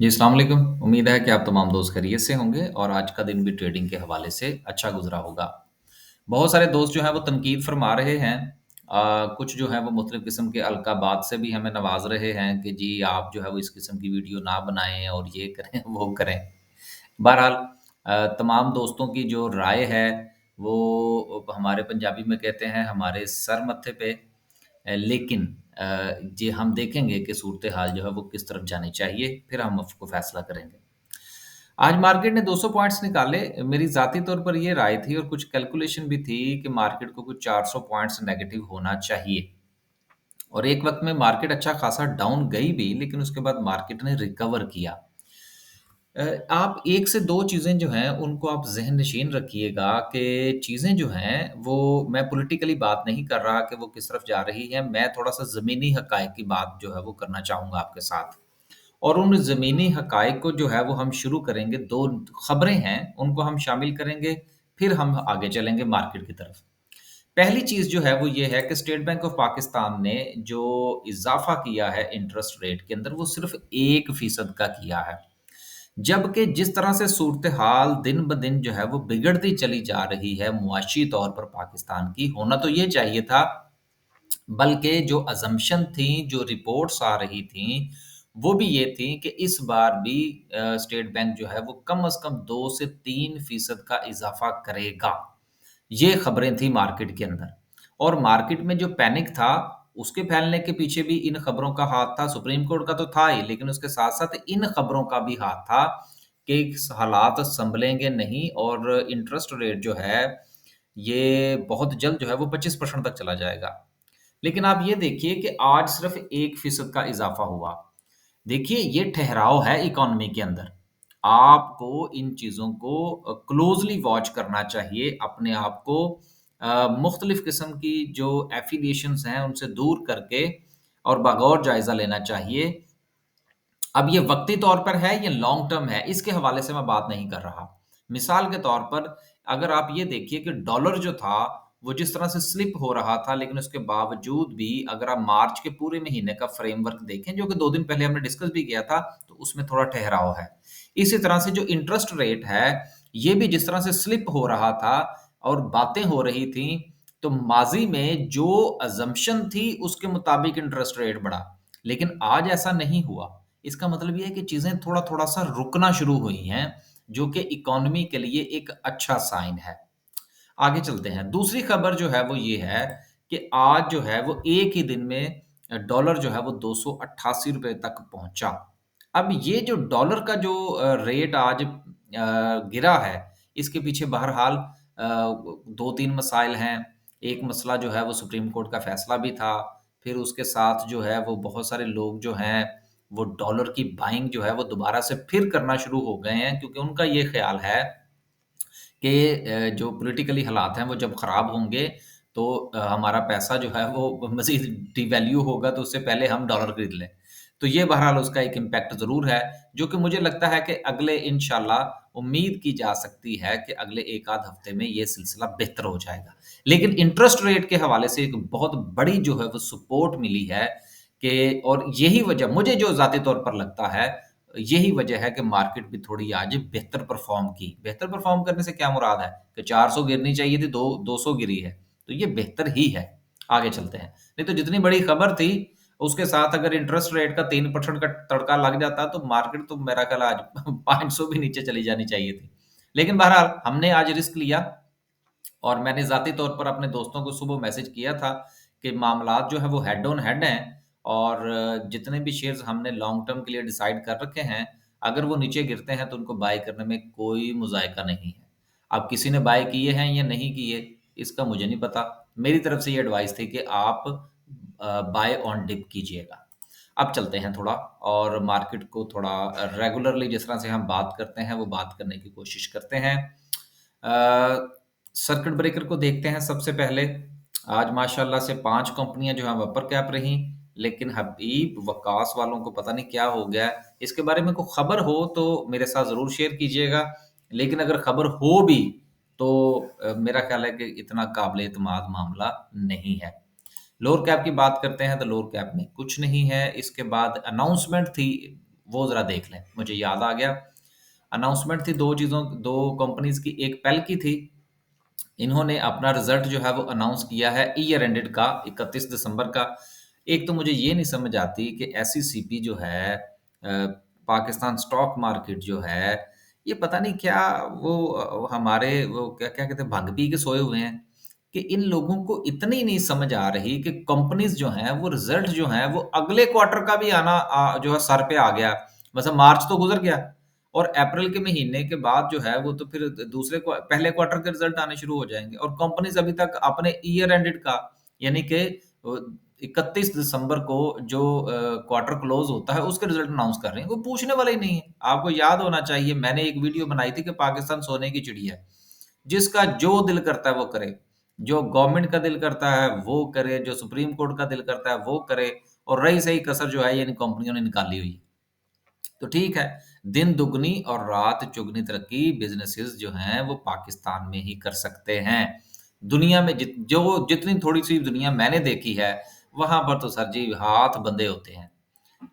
जी, अस्सलाम वालेकुम। उम्मीद है कि आप तमाम दोस्त खैरियत से होंगे और आज का दिन भी ट्रेडिंग के हवाले से अच्छा गुज़रा होगा। बहुत सारे दोस्त जो हैं वो तनकीद फरमा रहे हैं। कुछ जो हैं वो मुख्तलिफ़ किस्म के अलक़ाबात से भी हमें नवाज़ रहे हैं कि जी आप जो है वो इस किस्म की वीडियो ना बनाएँ और ये करें, वो करें। बहरहाल तमाम दोस्तों की जो राय है वो हमारे पंजाबी में कहते हैं हमारे सर मत्थे पे। लेकिन जी हम देखेंगे कि सूरत-ए-हाल जो है वो किस तरफ जानी चाहिए, फिर हम उसको फ़ैसला करेंगे। आज मार्केट ने 200 पॉइंट्स निकाले। मेरी ज़ाती तौर पर ये राय थी और कुछ कैलकुलेशन भी थी कि मार्केट को कुछ 400 पॉइंट्स नेगेटिव होना चाहिए। और एक वक़्त में मार्केट अच्छा खासा डाउन गई भी, लेकिन उसके बाद मार्केट ने रिकवर किया। आप 1 से 2 चीज़ें जो हैं, उनको आप ज़हन-नशीन रखिएगा कि चीज़ें जो हैं, वो मैं पॉलिटिकली बात नहीं कर रहा कि वो किस तरफ जा रही हैं, मैं थोड़ा-सा ज़मीनी हक़ाइक़ की बात जो है, वो करना चाहूँगा आपके साथ। और उन ज़मीनी हक़ाइक़ को जो है, वो हम शुरू करेंगे, 2 ख़बरें हैं, उनको हम शामिल करेंगे, फिर हम आगे चलेंगे मार्केट की तरफ। पहली चीज़ जो है, वो ये है कि स्टेट बैंक ऑफ पाकिस्तान ने जो इज़ाफ़ा किया है इंटरेस्ट रेट के अंदर, वो सिर्फ़ 1% का किया है। जबकि जिस तरह से सूरत-ए-हाल दिन-ब-दिन जो है वो बिगड़ती चली जा रही है मुआशी तौर पर पाकिस्तान की, होना तो ये चाहिए था, बल्कि जो असम्पशन थी, जो रिपोर्ट्स आ रही थीं, वो भी ये थी कि इस बार भी स्टेट बैंक जो है वो कम से कम 2 से 3% का इज़ाफ़ा करेगा। ये खबरें थी मार्केट के अंदर और मार्केट में जो पैनिक था, उसके फैलने के पीछे भी इन खबरों का हाथ था। सुप्रीम कोर्ट का तो था ही, लेकिन उसके साथ-साथ इन खबरों का भी हाथ था कि स हालात सँभलेंगे नहीं और इंटरेस्ट रेट जो है, ये बहुत जल्द जो है वो 25% तक चला जाएगा। लेकिन आप ये देखिए कि आज सिर्फ़ 1% का इज़ाफ़ा हुआ। देखिए, ये ठहराव है इकोनॉमी के अंदर। आपको इन चीज़ों को क्लोज़ली वॉच करना चाहिए, अपने आप को मुख्तलिफ़ किस्म की जो एफ़िलिएशंस हैं, उनसे दूर करके और बगौर जायज़ा लेना चाहिए। अब ये वक़्ती तौर पर है, ये लॉन्ग टर्म है, इसके हवाले से मैं बात नहीं कर रहा। मिसाल के तौर पर अगर आप ये देखिए कि डॉलर जो था, वो जिस तरह से स्लिप हो रहा था, लेकिन उसके बावजूद भी अगर आप मार्च के पूरे महीने का फ्रेमवर्क देखें, जो कि 2 दिन पहले हमने डिस्कस भी किया था, तो उसमें थोड़ा ठहराव है। इसी तरह से जो इंटरेस्ट रेट है, ये भी जिस तरह से स्लिप हो रहा था और बातें हो रही थीं, तो माज़ी में जो असम्पशन थी, उसके मुताबिक इंटरेस्ट रेट बढ़ा। लेकिन आज ऐसा नहीं हुआ। इसका मतलब ये है कि चीज़ें थोड़ा-थोड़ा सा रुकना शुरू हुई हैं, जो कि इकोनॉमी के लिए एक अच्छा साइन है। आगे चलते हैं। दूसरी खबर जो है वो ये है कि आज जो है वो एक ही दिन में डॉलर जो है वो ₹288 तक पहुँचा। अब ये जो डॉलर का जो रेट आज गिरा है, इसके पीछे बहरहाल 2-3 मसाइल हैं। एक मसला जो है वो सुप्रीम कोर्ट का फैसला भी था। फिर उसके साथ जो है वो बहुत सारे लोग जो हैं, वो डॉलर की बाइंग जो है वो दोबारा से फिर करना शुरू हो गए हैं क्योंकि उनका ये ख़्याल है कि जो पॉलिटिकली हालात हैं वो जब ख़राब होंगे तो हमारा पैसा जो है वो मज़ीद डिवैल्यू होगा तो उससे पहले हम डॉलर खरीद लें। तो ये बहरहाल उसका एक इम्पैक्ट ज़रूर है, जो कि मुझे लगता है कि अगले इंशाल्लाह उम्मीद की जा सकती है कि अगले 1 आध हफ़्ते में ये सिलसिला बेहतर हो जाएगा। लेकिन इंटरेस्ट रेट के हवाले से एक बहुत बड़ी जो है वो सपोर्ट मिली है कि और यही वजह मुझे जो ज़ाती तौर पर लगता है यही वजह है कि मार्केट भी थोड़ी आज बेहतर परफ़ॉर्म की। बेहतर परफ़ॉर्म करने से क्या मुराद है कि 400 गिरनी चाहिए थी, 200 गिरी है, तो ये बेहतर ही है। आगे चलते हैं। नहीं तो जितनी बड़ी खबर थी, उसके साथ अगर इंटरेस्ट रेट का 3% का तड़का लग जाता, तो मार्केट तो मेरा ख़्याल आज 500 भी नीचे चली जानी चाहिए थी। लेकिन बहरहाल हमने आज रिस्क लिया और मैंने ज़ाती तौर पर अपने दोस्तों को सुबह मैसेज किया था कि मामलात जो हैं वो हेड ऑन हेड हैं और जितने भी शेयर्स हमने लॉन्ग टर्म के लिए डिसाइड कर रखे हैं, अगर वो नीचे गिरते हैं तो उनको बाय करने में कोई मुज़ायका नहीं है। अब किसी ने बाय किए हैं या नहीं किए, इसका मुझे नहीं पता। मेरी तरफ से ये एडवाइस थी कि आप बाय ऑन डिप कीजिएगा। अब चलते हैं थोड़ा और मार्केट को थोड़ा रेगुलरली जिस तरह से हम बात करते हैं, वो बात करने की कोशिश करते हैं। सर्किट ब्रेकर को देखते हैं सबसे पहले। आज माशाल्लाह से 5 कंपनियाँ जो हैं वो अपर कैप रहीं, लेकिन हबीब वकास वालों को पता नहीं क्या हो गया है। इसके बारे में कोई खबर हो तो मेरे साथ ज़रूर शेयर कीजिएगा, लेकिन अगर खबर हो भी तो मेरा ख़्याल है कि इतना काबिल एतमाद मामला नहीं है। लोअर कैप की बात करते हैं तो लोअर कैप में कुछ नहीं है। इसके बाद अनाउंसमेंट थी वो ज़रा देख लें। मुझे याद आ गया, अनाउंसमेंट थी 2 चीज़ों 2 कंपनीज़ की, एक पेल की थी। इन्होंने अपना रिज़ल्ट जो है वो अनाउंस किया है ईयर एंडेड का 31 दिसंबर का। एक तो मुझे ये नहीं समझ आती कि एसईसीपी जो है पाकिस्तान स्टॉक मार्केट जो है, ये पता नहीं क्या वो हमारे वो क्या क्या कहते हैं भंग पी के सोए हुए हैं, कि इन लोगों को इतनी नहीं समझ आ रही कि कंपनीज़ जो हैं वो रिज़ल्ट जो हैं वो अगले क्वार्टर का भी आना जो है सर पे आ गया। मतलब मार्च तो गुज़र गया और अप्रैल के महीने के बाद जो है वो तो फिर दूसरे पहले क्वार्टर के रिजल्ट आने शुरू हो जाएंगे और कंपनीज अभी तक अपने ईयर एंडेड का यानी कि 31 दिसंबर को जो क्वार्टर क्लोज होता है उसके रिजल्ट अनाउंस कर रहे हैं, कोई पूछने वाला ही नहीं है। आपको याद होना चाहिए, मैंने एक वीडियो बनाई थी कि पाकिस्तान सोने की चिड़िया है, जिसका जो दिल करता है वो करे, जो गवर्नमेंट का दिल करता है वो करे, जो सुप्रीम कोर्ट का दिल करता है वो करे, और रही सही कसर जो है ये इन कंपनियों ने निकाली हुई है। तो ठीक है, दिन दुगनी और रात चौगुनी तरक्की बिज़नेसेस जो हैं वो पाकिस्तान में ही कर सकते हैं। दुनिया में जितनी थोड़ी-सी दुनिया मैंने देखी है, वहाँ पर तो सर जी हाथ बँधे होते हैं।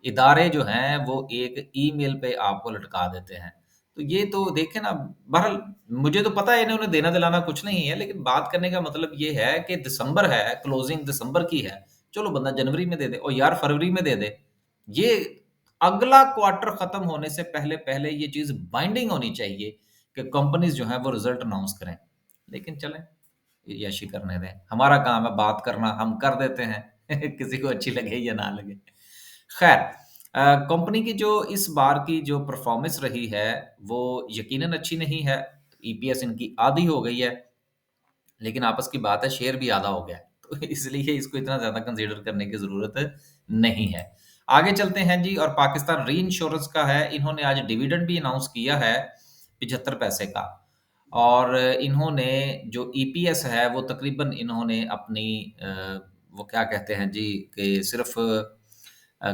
इदारे जो हैं वो एक ईमेल पे आपको लटका देते हैं। तो ये तो देखें ना, बहरहाल मुझे तो पता है इन्हें उन्हें देना-दिलाना कुछ नहीं है, लेकिन बात करने का मतलब ये है कि दिसंबर है, क्लोजिंग दिसंबर की है, चलो बंदा जनवरी में दे दे और यार फरवरी में दे दे। ये अगला क्वार्टर खत्म होने से पहले-पहले ये चीज़ बाइंडिंग होनी चाहिए कि कंपनीज़ जो हैं वो रिज़ल्ट अनाउंस करें। लेकिन चलें, ऐश ही करने दें। हमारा काम है बात करना, हम कर देते हैं। किसी को अच्छी लगे या ना लगे। खैर, कंपनी की जो इस बार की जो परफ़ॉर्मेंस रही है, वो यकीनन अच्छी नहीं है। ईपीएस इनकी आधी हो गई है, लेकिन आपस की बात है शेयर भी आधा हो गया है। तो इसलिए इसको इतना ज़्यादा कंसीडर करने की ज़रूरत नहीं है। आगे चलते हैं जी, और पाकिस्तान री-इंश्योरेंस का है, इन्होंने आज डिविडेंड भी अनाउंस किया है 75 पैसे का। और इन्होंने जो ईपीएस है वो तकरीबन इन्होंने अपनी वो क्या कहते हैं जी कि सिर्फ़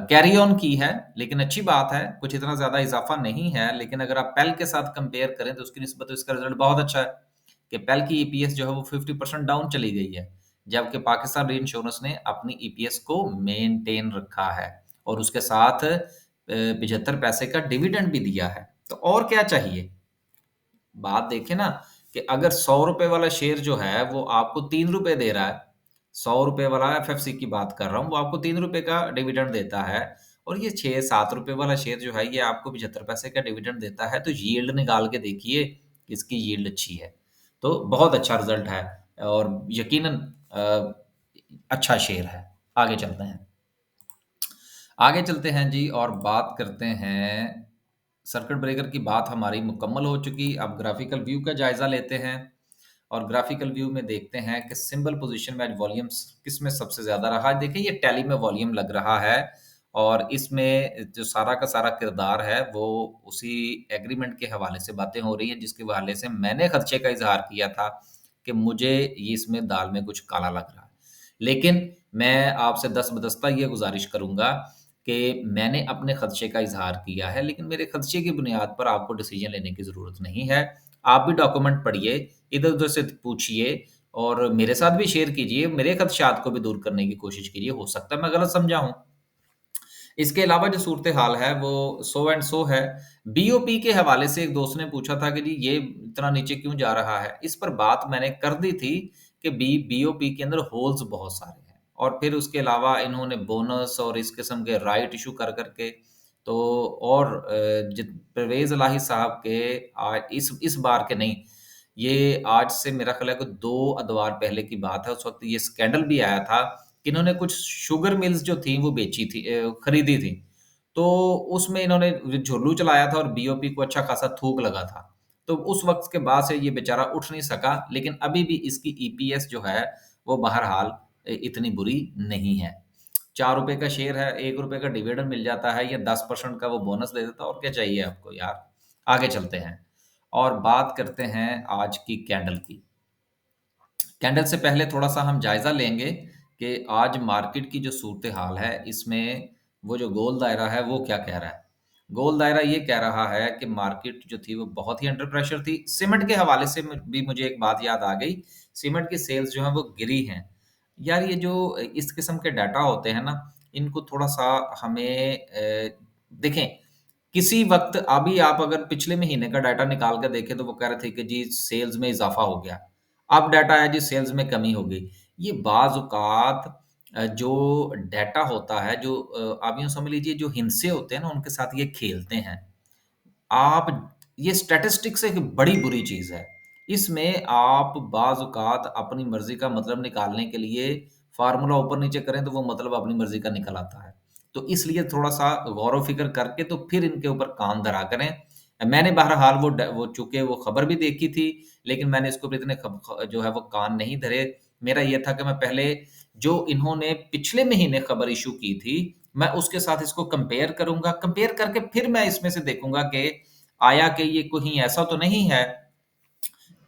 कैरी ऑन की है, लेकिन अच्छी बात है, कुछ इतना ज़्यादा इज़ाफ़ा नहीं है, लेकिन अगर आप पेल के साथ कंपेयर करें तो उसकी निस्बत तो इसका रिज़ल्ट बहुत अच्छा है, कि पेल की ईपीएस जो है वो 50% डाउन चली गई है, जबकि पाकिस्तान री-इंश्योरेंस ने अपनी ईपीएस को मेंटेन रखा है और उसके साथ 75 पैसे का डिविडेंड भी दिया है। तो और क्या चाहिए? बात देखें ना कि अगर ₹100 वाला शेयर जो है वो आपको ₹3 दे रहा है, ₹100 वाला एफएफसी की बात कर रहा हूँ, वो आपको ₹3 का डिविडेंड देता है और ये ₹6-7 वाला शेयर जो है ये आपको 75 पैसे का डिविडेंड देता है, तो यील्ड निकाल के देखिए, इसकी यील्ड अच्छी है। तो बहुत अच्छा रिज़ल्ट है और यकीनन अच्छा शेयर है। आगे चलते हैं। आगे चलते हैं जी और बात करते हैं, सर्किट ब्रेकर की बात हमारी मुकम्मल हो चुकी, अब ग्राफिकल व्यू का जायज़ा लेते हैं और ग्राफिकल व्यू में देखते हैं कि सिंबल पोजीशन में आज वॉल्यूम्स किस में सबसे ज़्यादा रहा है। देखिए ये टैली में वॉल्यूम लग रहा है और इसमें जो सारा का सारा किरदार है वो उसी एग्रीमेंट के हवाले से बातें हो रही हैं जिसके हवाले से मैंने खदशे का इज़हार किया था कि मुझे ये इसमें दाल में कुछ काला लग रहा है। लेकिन मैं आपसे दस्तबदस्ता ये गुज़ारिश करूँगा कि मैंने अपने खदशे का इज़हार किया है, लेकिन मेरे खदशे की बुनियाद पर आपको डिसीज़न लेने की ज़रूरत नहीं है। आप भी डॉक्यूमेंट पढ़िए, इधर-उधर से पूछिए और मेरे साथ भी शेयर कीजिए, मेरे खदशात को भी दूर करने की कोशिश कीजिए, हो सकता है मैं गलत समझा हूँ। इसके अलावा जो सूरत-ए-हाल है वो सो एंड सो है। बीओपी के हवाले से एक दोस्त ने पूछा था कि जी ये इतना नीचे क्यों जा रहा है? इस पर बात मैंने कर दी थी कि बीओपी के अंदर होल्स बहुत सारे हैं और फिर उसके अलावा इन्होंने बोनस और इस किस्म के राइट इश्यू कर कर के तो और जित परवेज़ इलाही साहब के इस बार के नहीं, ये आज से मेरा ख़्याल है कि 2 अदवार पहले की बात है, उस वक़्त ये स्कैंडल भी आया था कि इन्होंने कुछ शुगर मिल्स जो थी वो बेची थी, खरीदी थी। तो उसमें इन्होंने झुर्लू चलाया था और बीओपी को अच्छा खासा थूक लगा था। तो उस वक़्त के बाद से ये बेचारा उठ नहीं सका, लेकिन अभी भी इसकी ईपीएस जो है वो बहरहाल इतनी बुरी नहीं है। ₹4 का शेयर है, ₹1 का डिविडेंड मिल जाता है या 10% का वो बोनस दे देता है, और क्या चाहिए आपको यार? आगे चलते हैं और बात करते हैं आज की कैंडल की। कैंडल से पहले थोड़ा-सा हम जायज़ा लेंगे कि आज मार्केट की जो सूरत-ए-हाल है, इसमें वो जो गोल दायरा है, वो क्या कह रहा है? गोल दायरा ये कह रहा है कि मार्केट जो थी, वो बहुत ही अंडर प्रेशर थी। सीमेंट के हवाले से भी मुझे एक बात याद आ गई, सीमेंट की सेल्स जो हैं, वो गिरी हैं। यार, ये जो इस किस्म के डाटा होते हैं ना, इनको थोड़ा-सा हमें देखें, किसी वक़्त अभी आप अगर पिछले महीने का डाटा निकाल के देखें तो वो कह रहे थे कि जी सेल्स में इज़ाफ़ा हो गया। अब डाटा आया जी सेल्स में कमी हो गई। ये बाज़-औक़ात जो डाटा होता है जो आप यूँ समझ लीजिए जो हिंसे होते हैं ना उनके साथ ये खेलते हैं। आप ये स्टैटिस्टिक्स एक बड़ी बुरी चीज़ है। इसमें आप बाज़-औक़ात अपनी मर्ज़ी का मतलब निकालने के लिए फ़ॉर्मूला ऊपर-नीचे करें तो वो मतलब अपनी मर्ज़ी का निकल आता है। तो इसलिए थोड़ा-सा गौर-व-फ़िक्र करके तो फिर इनके ऊपर कान धरा करें। मैंने बहरहाल वो चूँकि वो खबर भी देखी थी, लेकिन मैंने इसके ऊपर इतने खब ख जो है वो कान नहीं धरे। मेरा ये था कि मैं पहले जो इन्होंने पिछले महीने खबर इश्यू की थी, मैं उसके साथ इसको कंपेयर करूँगा। कंपेयर करके फिर मैं इसमें से देखूँगा कि आया कि ये कहीं ऐसा तो नहीं है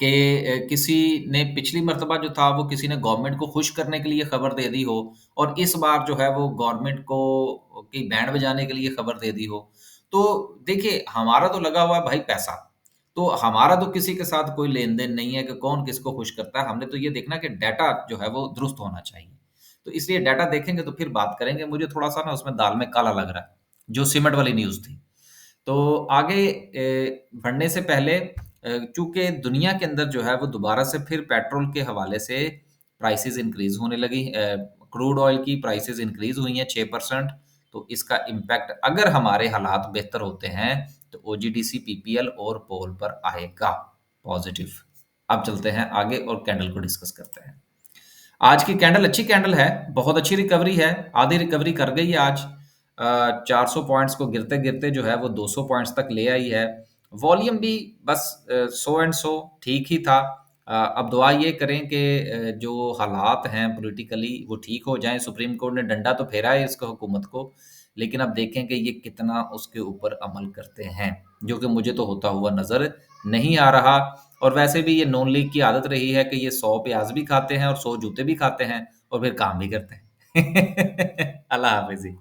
कि किसी ने पिछली मर्तबा जो था वो किसी ने गवर्नमेंट को खुश करने के लिए खबर दे दी हो और इस बार जो है वो गवर्नमेंट को की बैंड बजाने के लिए खबर दे दी हो। तो देखिए हमारा तो लगा हुआ है भाई पैसा, तो हमारा तो किसी के साथ कोई लेन-देन नहीं है कि कौन किसको खुश करता है। हमने तो ये देखना है कि डाटा जो है वो दुरुस्त होना चाहिए। तो इसलिए डाटा देखेंगे तो फिर बात करेंगे। मुझे थोड़ा-सा ना उसमें दाल में काला लग रहा है, जो सिमट वाली न्यूज़ थी। तो आगे बढ़ने से पहले चूँकि दुनिया के अंदर जो है वो दोबारा से फिर पेट्रोल के हवाले से प्राइसेज़ इंक्रीज़ होने लगी। क्रूड ऑयल की प्राइसेज़ इंक्रीज़ हुई हैं 6%। तो इसका इम्पैक्ट अगर हमारे हालात बेहतर होते हैं तो ओजीडीसी, पीपीएल और पोल पर आएगा पॉज़िटिव। अब चलते हैं आगे और कैंडल को डिस्कस करते हैं। आज की कैंडल अच्छी कैंडल है, बहुत अच्छी रिकवरी है, आधी रिकवरी कर गई है आज। 400 पॉइंट्स को गिरते-गिरते जो है वो 200 पॉइंट्स तक ले आई है। वॉल्यूम भी बस सो एंड सो ठीक ही था। अब दुआ ये करें कि जो हालात हैं पॉलिटिकली वो ठीक हो जाएँ। सुप्रीम कोर्ट ने डंडा तो फेरा है इस हुकूमत को, लेकिन अब देखें कि ये कितना उसके ऊपर अमल करते हैं, जो कि मुझे तो होता हुआ नज़र नहीं आ रहा। और वैसे भी ये नॉन लीग की आदत रही है कि ये 100 प्याज़ भी खाते हैं और 100 जूते भी खाते हैं और फिर काम भी करते हैं। अल्लाह हाफ़िज़ जी।